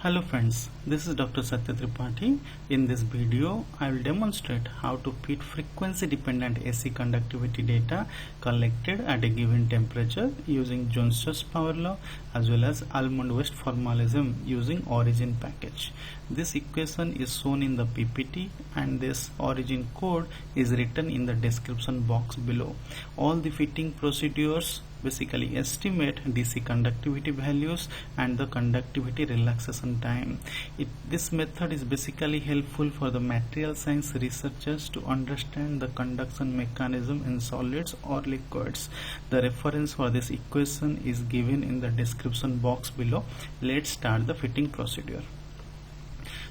Hello friends, this is Dr. Satya Tripathi. In this video, I will demonstrate how to fit frequency dependent AC conductivity data collected at a given temperature using Jones-Church power law as well as Almond-West formalism using origin package. This equation is shown in the PPT and this origin code is written in the description box below. All the fitting procedures basically estimate DC conductivity values and the conductivity relaxation time. This method is basically helpful for the material science researchers to understand the conduction mechanism in solids or liquids. The reference for this equation is given in the description box below. Let's start the fitting procedure.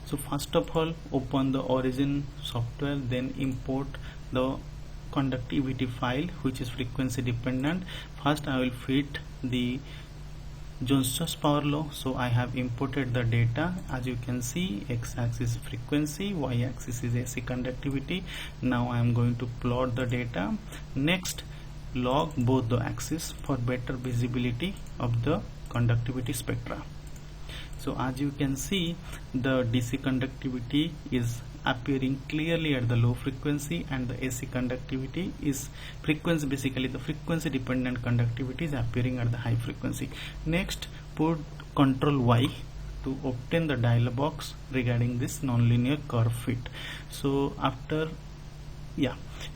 So first of all, open the origin software, then import the conductivity file which is frequency dependent. First I will fit the Jones-Church power law, so I have imported the data. As you can see, x-axis frequency, y-axis is AC conductivity. Now I am going to plot the data. Next, log both the axes for better visibility of the conductivity spectra. So as you can see, the DC conductivity is appearing clearly at the low frequency and the AC conductivity is basically the frequency dependent conductivity is appearing at the high frequency. Next, put Ctrl Y to obtain the dialog box regarding this nonlinear curve fit. So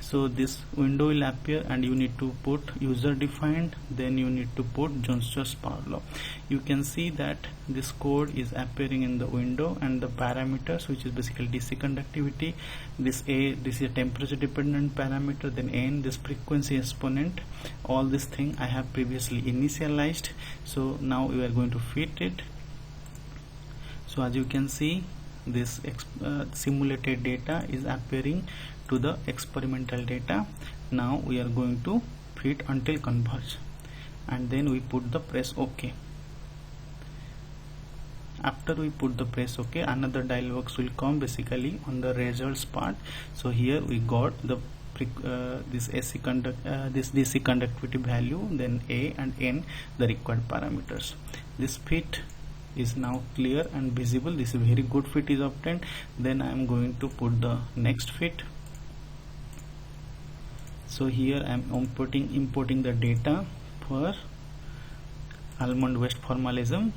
so this window will appear and you need to put user defined, then you need to put Jones-Church power law. You can see that this code is appearing in the window and the parameters, which is basically DC conductivity, this is a temperature dependent parameter, then N, this frequency exponent, all this thing I have previously initialized. So now we are going to fit it. So as you can see, this simulated data is appearing to the experimental data. Now we are going to fit until converge and then we put the press OK. After we put the press OK, another dialog box will come basically on the results part. So here we got the this DC conductivity value, then A and N, the required parameters. This fit is now clear and visible. This is very good fit is obtained. Then I am going to put the next fit. So here I am importing the data for Almond-West formalism.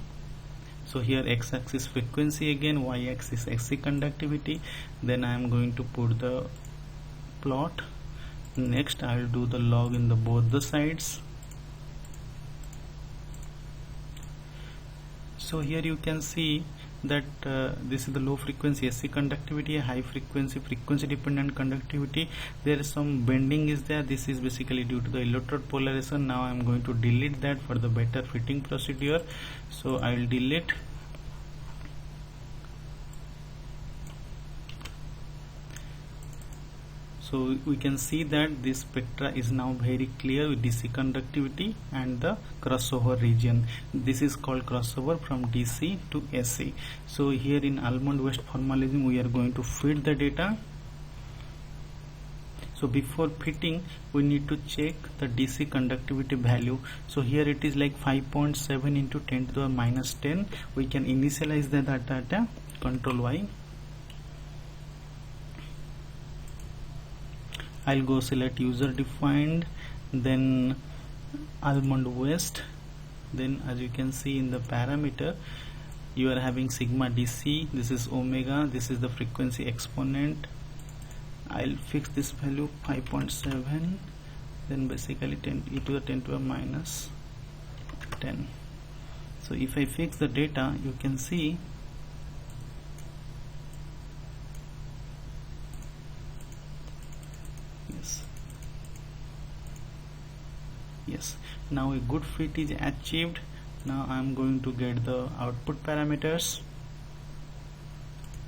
So here x-axis frequency again, y-axis AC conductivity. Then I am going to put the plot. Next I will do the log in both the sides. So here you can see that this is the low frequency AC conductivity, high frequency dependent conductivity. There is some bending is there. This is basically due to the electrode polarization. Now I am going to delete that for the better fitting procedure. So I will delete. So we can see that this spectra is now very clear with DC conductivity and the crossover region. This is called crossover from DC to AC. So here in Almond-West formalism we are going to fit the data. So before fitting we need to check the DC conductivity value. So here it is like 5.7 into 10 to the minus 10. We can initialize the data, Ctrl Y. I'll go select user defined, then Almond-West. Then as you can see in the parameter, you are having sigma DC, this is omega, this is the frequency exponent. I'll fix this value 5.7, then basically 10 e to the 10 to the minus 10. So if I fix the data, you can see yes, now a good fit is achieved. Now I am going to get the output parameters.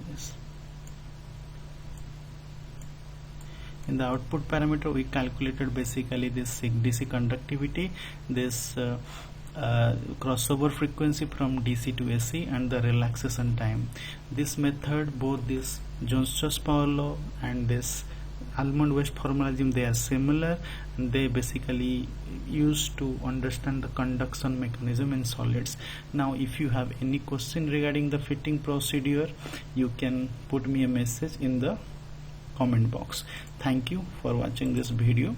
Yes, in the output parameter we calculated basically this DC conductivity, this crossover frequency from DC to AC and the relaxation time. This method, both this Jones-Church power law and this Almond West formalism, they are similar, and they basically used to understand the conduction mechanism in solids. Now if you have any question regarding the fitting procedure, you can put me a message in the comment box. Thank you for watching this video.